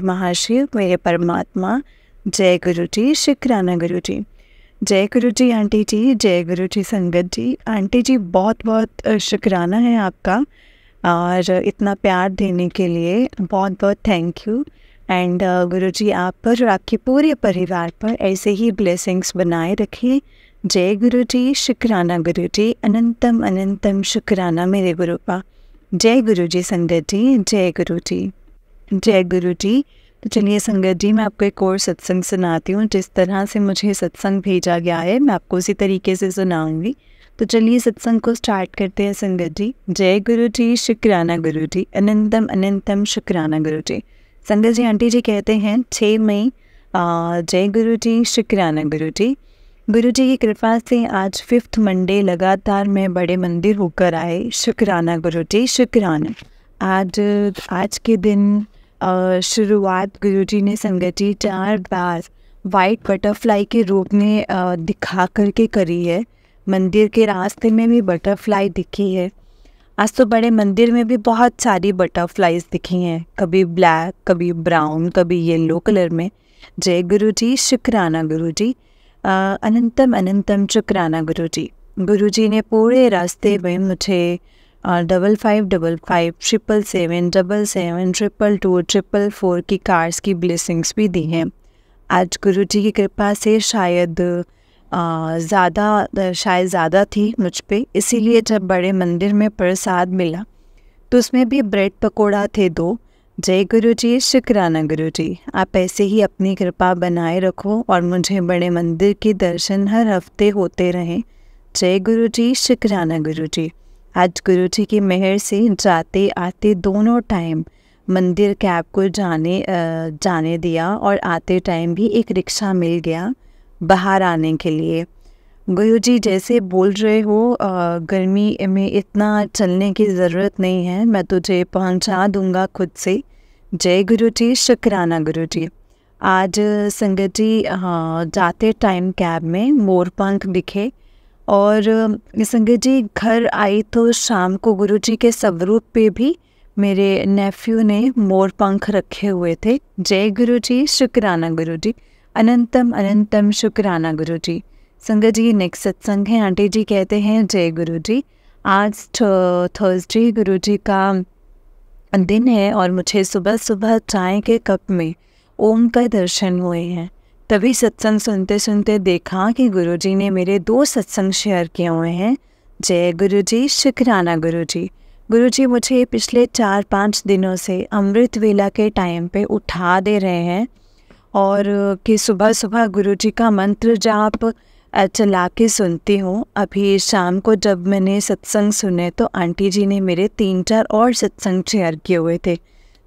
महाशिव, मेरे परमात्मा। जय गुरुजी, शुक्राना गुरुजी। जय गुरुजी आंटी जी, जय गुरुजी संगत जी। आंटी जी बहुत बहुत शुक्राना है आपका, और इतना प्यार देने के लिए बहुत बहुत थैंक यू। एंड गुरुजी आप पर और आपके पूरे परिवार पर ऐसे ही ब्लेसिंग्स बनाए रखिए। जय गुरुजी, शुक्राना गुरुजी, अनंतम अनंतम शुक्राना मेरे गुरुपा। जय गुरुजी संगत जी, जय गुरुजी, जय गुरुजी। तो चलिए संगत जी, मैं आपको एक और सत्संग सुनाती हूँ। जिस तरह से मुझे सत्संग भेजा गया है मैं आपको उसी तरीके से सुनाऊंगी। तो चलिए सत्संग को स्टार्ट करते हैं संगत जी। जय गुरुजी, शुक्राना गुरुजी, अनंतम अनंतम शुक्राना गुरुजी। संगत जी आंटी जी कहते हैं 6 मई, जय गुरुजी, शुक्राना गुरुजी। गुरुजी की कृपा से आज 5th मंडे लगातार मैं बड़े मंदिर होकर आए। शुक्राना गुरुजी, शुक्राना। आज के दिन शुरुआत गुरुजी ने संगत जी 4 बार वाइट बटरफ्लाई के रूप में दिखा करके करी है। मंदिर के रास्ते में भी बटरफ्लाई दिखी है। आज तो बड़े मंदिर में भी बहुत सारी बटरफ्लाईज दिखी हैं, कभी ब्लैक, कभी ब्राउन, कभी येलो कलर में। जय गुरुजी, शुक्राना गुरुजी, अनंतम अनंतम शुक्राना गुरुजी। गुरुजी ने पूरे रास्ते में मुझे 5555, 777, 77, 222, 444 की कार्स की ब्लेसिंग्स भी दी हैं। आज गुरुजी की कृपा से शायद ज़्यादा थी मुझ पे, इसीलिए जब बड़े मंदिर में प्रसाद मिला तो उसमें भी ब्रेड पकोड़ा थे 2। जय गुरुजी, शुक्राना गुरुजी। आप ऐसे ही अपनी कृपा बनाए रखो और मुझे बड़े मंदिर के दर्शन हर हफ्ते होते रहें। जय गुरुजी, शुक्राना गुरुजी। आज गुरुजी की मेहर से जाते आते दोनों टाइम मंदिर कैब को जाने दिया और आते टाइम भी एक रिक्शा मिल गया बाहर आने के लिए। गुरुजी जैसे बोल रहे हो गर्मी में इतना चलने की ज़रूरत नहीं है, मैं तुझे पहुंचा दूंगा खुद से। जय गुरुजी, शुक्राना गुरुजी। आज संगत जी जाते टाइम कैब में मोरपंख दिखे और संगत जी घर आई तो शाम को गुरुजी के स्वरूप पे भी मेरे नेफ्यू ने मोरपंख रखे हुए थे। जय गुरुजी, शुक्राना गुरुजी, अनंतम अनंतम शुक्राना गुरुजी। संगत जी नेक्स्ट सत्संग है। आंटी जी कहते हैं जय गुरुजी, आज थर्सडे गुरुजी का दिन है और मुझे सुबह सुबह चाय के कप में ओम का दर्शन हुए हैं। तभी सत्संग सुनते सुनते देखा कि गुरुजी ने मेरे 2 सत्संग शेयर किए हुए हैं। जय गुरुजी, शुक्राना गुरुजी। गुरुजी मुझे पिछले 4-5 दिनों से अमृत वेला के टाइम पे उठा दे रहे हैं और कि सुबह सुबह गुरुजी का मंत्र जाप चला के सुनती हूँ। अभी शाम को जब मैंने सत्संग सुने तो आंटी जी ने मेरे 3-4 और सत्संग शेयर किए हुए थे।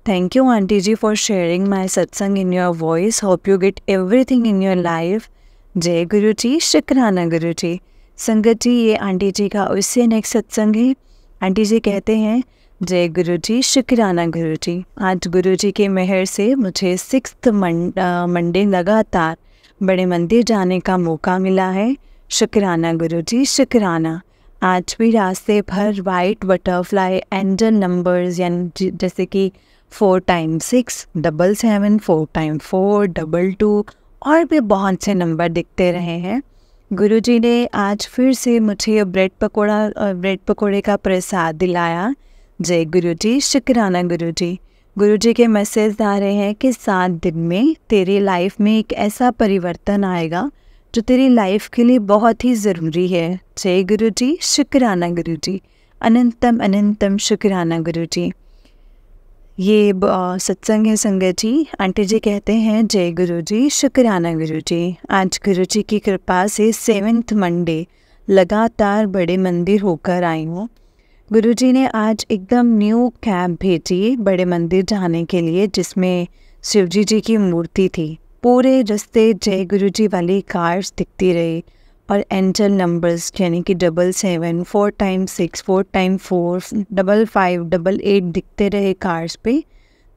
Thank you aunty ji for sharing my satsang in your voice. Hope you get everything in your life. जय गुरुजी, शुक्राना गुरुजी। संगत जी ये आंटी जी का उससे नेक्स्ट सत्संग है। आंटी जी कहते हैं जय गुरुजी, शुक्राना गुरुजी। आज गुरुजी के मेहर से मुझे 6th मंडे लगातार बड़े मंदिर जाने का मौका मिला है। शुक्राना गुरुजी, शुक्राना। आज भी रास्ते भर वाइट बटरफ्लाई एंजल नंबर्स यानी जैसे कि 4 x 6, 77, 4 x 4, 22 और भी बहुत से नंबर दिखते रहे हैं। गुरुजी ने आज फिर से मुझे ब्रेड पकोड़े का प्रसाद दिलाया। जय गुरुजी, शुक्राना गुरुजी। गुरुजी के मैसेज आ रहे हैं कि 7 दिन में तेरी लाइफ में एक ऐसा परिवर्तन आएगा जो तेरी लाइफ के लिए बहुत ही ज़रूरी है। जय गुरुजी, शुक्राना गुरुजी, अनंतम अनंतम शुक्राना गुरुजी। ये सत्संग है संगत जी। आंटी जी कहते हैं जय गुरुजी, शुक्राना गुरुजी। आज गुरुजी की कृपा से 7th मंडे लगातार बड़े मंदिर होकर आई हूँ। गुरुजी ने आज एकदम न्यू कैब भेजी बड़े मंदिर जाने के लिए जिसमें शिवजी जी की मूर्ति थी। पूरे रास्ते जय गुरुजी वाली कार्स दिखती रही और एंजल नंबर्स यानी कि 77, 4 x 6, 4 x 4, 55, 88 दिखते रहे कार्स पे।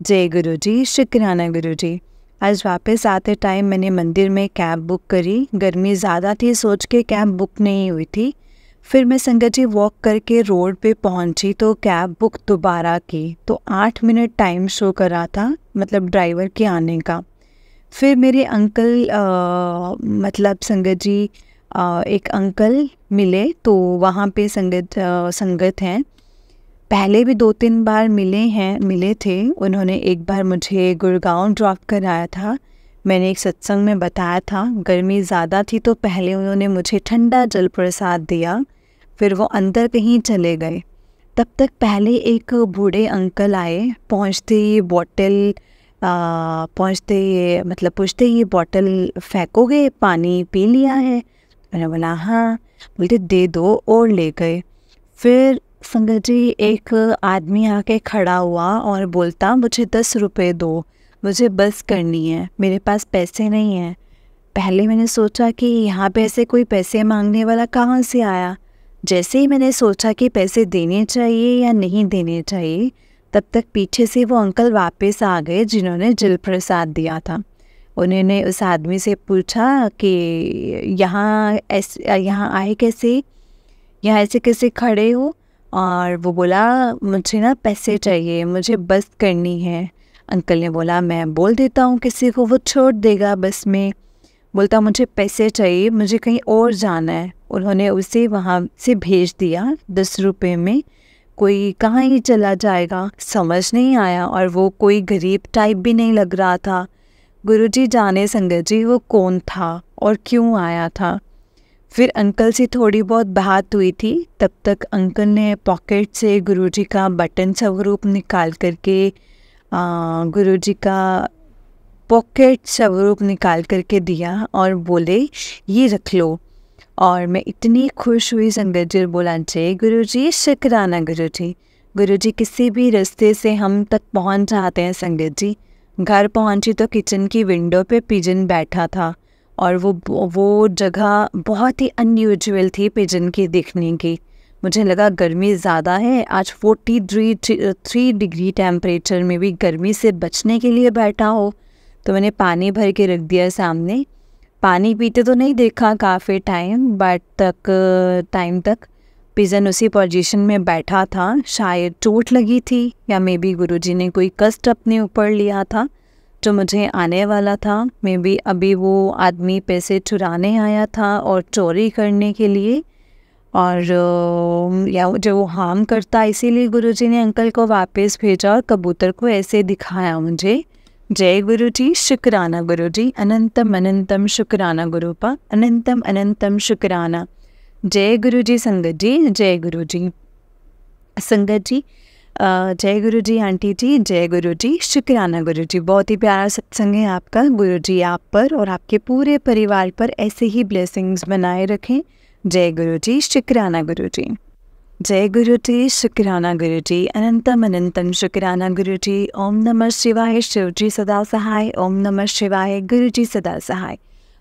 जय गुरुजी, शुक्राना गुरुजी। आज वापस आते टाइम मैंने मंदिर में कैब बुक करी। गर्मी ज़्यादा थी सोच के कैब बुक नहीं हुई थी। फिर मैं संगत जी वॉक करके रोड पे पहुंची तो कैब बुक दोबारा की तो 8 मिनट टाइम शो करा था, मतलब ड्राइवर के आने का। फिर मेरे अंकल मतलब संगत जी एक अंकल मिले तो वहाँ पे संगत हैं। पहले भी 2-3 बार मिले थे। उन्होंने एक बार मुझे गुड़गांव ड्रॉप कराया था। मैंने एक सत्संग में बताया था गर्मी ज़्यादा थी तो पहले उन्होंने मुझे ठंडा जल प्रसाद दिया, फिर वो अंदर कहीं चले गए। तब तक पहले एक बूढ़े अंकल आए। पूछते ये बॉटल फेंकोगे, पानी पी लिया है? मैंने बोला हाँ। बोलते दे दो और ले गए। फिर संगत जी एक आदमी आके खड़ा हुआ और बोलता मुझे 10 रुपये दो, मुझे बस करनी है, मेरे पास पैसे नहीं हैं। पहले मैंने सोचा कि यहाँ पे ऐसे कोई पैसे मांगने वाला कहाँ से आया। जैसे ही मैंने सोचा कि पैसे देने चाहिए या नहीं देने चाहिए तब तक पीछे से वो अंकल वापस आ गए जिन्होंने जल प्रसाद दिया था। उन्होंने उस आदमी से पूछा कि यहाँ आए कैसे, यहाँ ऐसे कैसे खड़े हो? और वो बोला मुझे ना पैसे चाहिए, मुझे बस करनी है। अंकल ने बोला मैं बोल देता हूँ किसी को, वो छोड़ देगा बस में। बोलता मुझे पैसे चाहिए, मुझे कहीं और जाना है। उन्होंने उसे वहाँ से भेज दिया 10 रुपये में। कोई कहाँ ही चला जाएगा, समझ नहीं आया, और वो कोई गरीब टाइप भी नहीं लग रहा था। गुरुजी जाने संगत जी वो कौन था और क्यों आया था। फिर अंकल से थोड़ी बहुत बात हुई थी। तब तक अंकल ने पॉकेट से गुरुजी का बटन स्वरूप निकाल करके गुरुजी का पॉकेट स्वरूप निकाल करके दिया और बोले ये रख लो। और मैं इतनी खुश हुई संगत जी, बोला जय गुरुजी, शुक्राना गुरुजी। गुरुजी किसी भी रास्ते से हम तक पहुंच जाते हैं संगत जी। घर पहुंची तो किचन की विंडो पे पिजन बैठा था, और वो जगह बहुत ही अनयूजुअल थी पिजन की दिखने की। मुझे लगा गर्मी ज़्यादा है, आज 43 डिग्री टेम्परेचर में भी गर्मी से बचने के लिए बैठा हो। तो मैंने पानी भर के रख दिया सामने। पानी पीते तो नहीं देखा काफ़ी टाइम, बट टाइम तक पिजन उसी पोजीशन में बैठा था। शायद चोट लगी थी या मे बी गुरुजी ने कोई कष्ट अपने ऊपर लिया था जो मुझे आने वाला था। मे बी अभी वो आदमी पैसे चुराने आया था और चोरी करने के लिए, और या जो वो हार्म करता, इसीलिए गुरुजी ने अंकल को वापस भेजा और कबूतर को ऐसे दिखाया मुझे। जय गुरुजी, शुक्राना गुरुजी, अनंतम अनंतम शुक्राना गुरुपा, अनंतम अनंतम शुक्राना। जय गुरुजी संगत जी, जय गुरुजी संगत जी, जय गुरुजी आंटी जी, जय गुरुजी, शुक्राना गुरुजी। बहुत ही प्यारा सत्संग है आपका। गुरुजी आप पर और आपके पूरे परिवार पर ऐसे ही ब्लेसिंग्स बनाए रखें। जय गुरुजी, शुक्राना गुरुजी। जय गुरुजी, शुक्राना गुरुजी, अनंतम अनंतम शुक्राना गुरुजी। ओम नमः शिवाय, शिवजी सदा सहाय। ओम नमः शिवाय, गुरुजी सदा सहाय।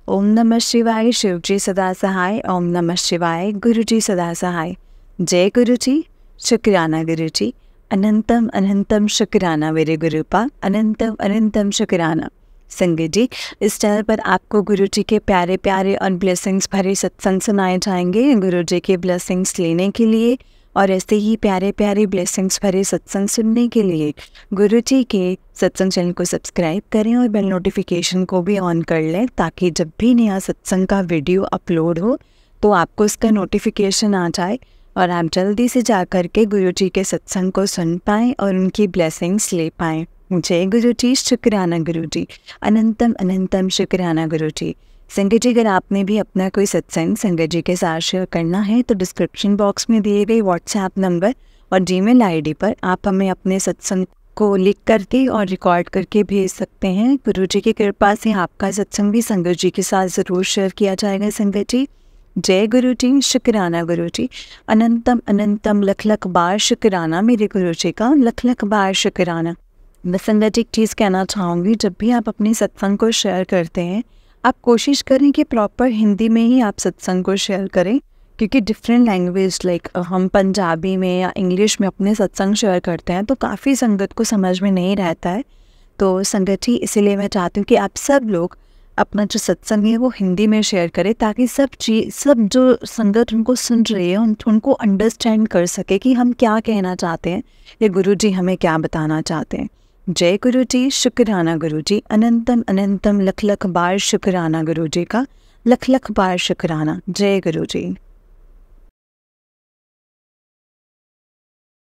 ओम नमः शिवाय, शिवजी सदा सहाय। ओम नमः शिवाय, गुरुजी सदा सहाय। जय गुरुजी, शुक्राना गुरुजी, अनंतम अनंतम शुक्राना मेरे गुरुपा, अनंतम अनंतम शुक्राना। संगत जी, इस चैनल पर आपको गुरु जी के प्यारे प्यारे और ब्लेसिंग्स भरे सत्संग सुनाए जाएंगे। गुरु जी के ब्लेसिंग्स लेने के लिए और ऐसे ही प्यारे प्यारे ब्लेसिंग्स भरे सत्संग सुनने के लिए गुरु जी के सत्संग चैनल को सब्सक्राइब करें और बेल नोटिफिकेशन को भी ऑन कर लें, ताकि जब भी नया सत्संग का वीडियो अपलोड हो तो आपको उसका नोटिफिकेशन आ जाए और आप जल्दी से जा कर के गुरु जी के सत्संग को सुन पाएँ और उनकी ब्लेसिंग्स ले पाएँ। जय गुरु जी, शुक्राना गुरु जी, अनंतम अनंतम शुक्राना गुरु जी। संगत जी, अगर आपने भी अपना कोई सत्संग संगत जी के साथ शेयर करना है तो डिस्क्रिप्शन बॉक्स में दिए गए व्हाट्सएप नंबर और जीमेल आईडी पर आप हमें अपने सत्संग को लिख करके और रिकॉर्ड करके भेज सकते हैं। गुरु जी की कृपा से आपका सत्संग भी संगत जी के साथ ज़रूर शेयर किया जाएगा। संगत जी, जय गुरु जी, शुक्राना गुरु जी, अनंतम अनंतम लख लख बार शुक्राना मेरे गुरु जी का, लख लख बार शुक्राना। मैं संगत जी एक चीज़ कहना चाहूँगी, जब भी आप अपने सत्संग को शेयर करते हैं आप कोशिश करें कि प्रॉपर हिंदी में ही आप सत्संग को शेयर करें, क्योंकि डिफरेंट लैंग्वेज लाइक हम पंजाबी में या इंग्लिश में अपने सत्संग शेयर करते हैं तो काफ़ी संगत को समझ में नहीं रहता है। तो संगत जी, इसीलिए मैं चाहती हूँ कि आप सब लोग अपना जो सत्संग है वो हिंदी में शेयर करें, ताकि सब जो संगत उनको सुन रही है उनको अंडरस्टैंड कर सके कि हम क्या कहना चाहते हैं या गुरु जी हमें क्या बताना चाहते हैं। जय गुरु जी, शुक्राना गुरु जी, अनंतम अनंतम लख लख बार शुक्राना गुरु जी का, लख लख बार शुक्राना। जय गुरु जी।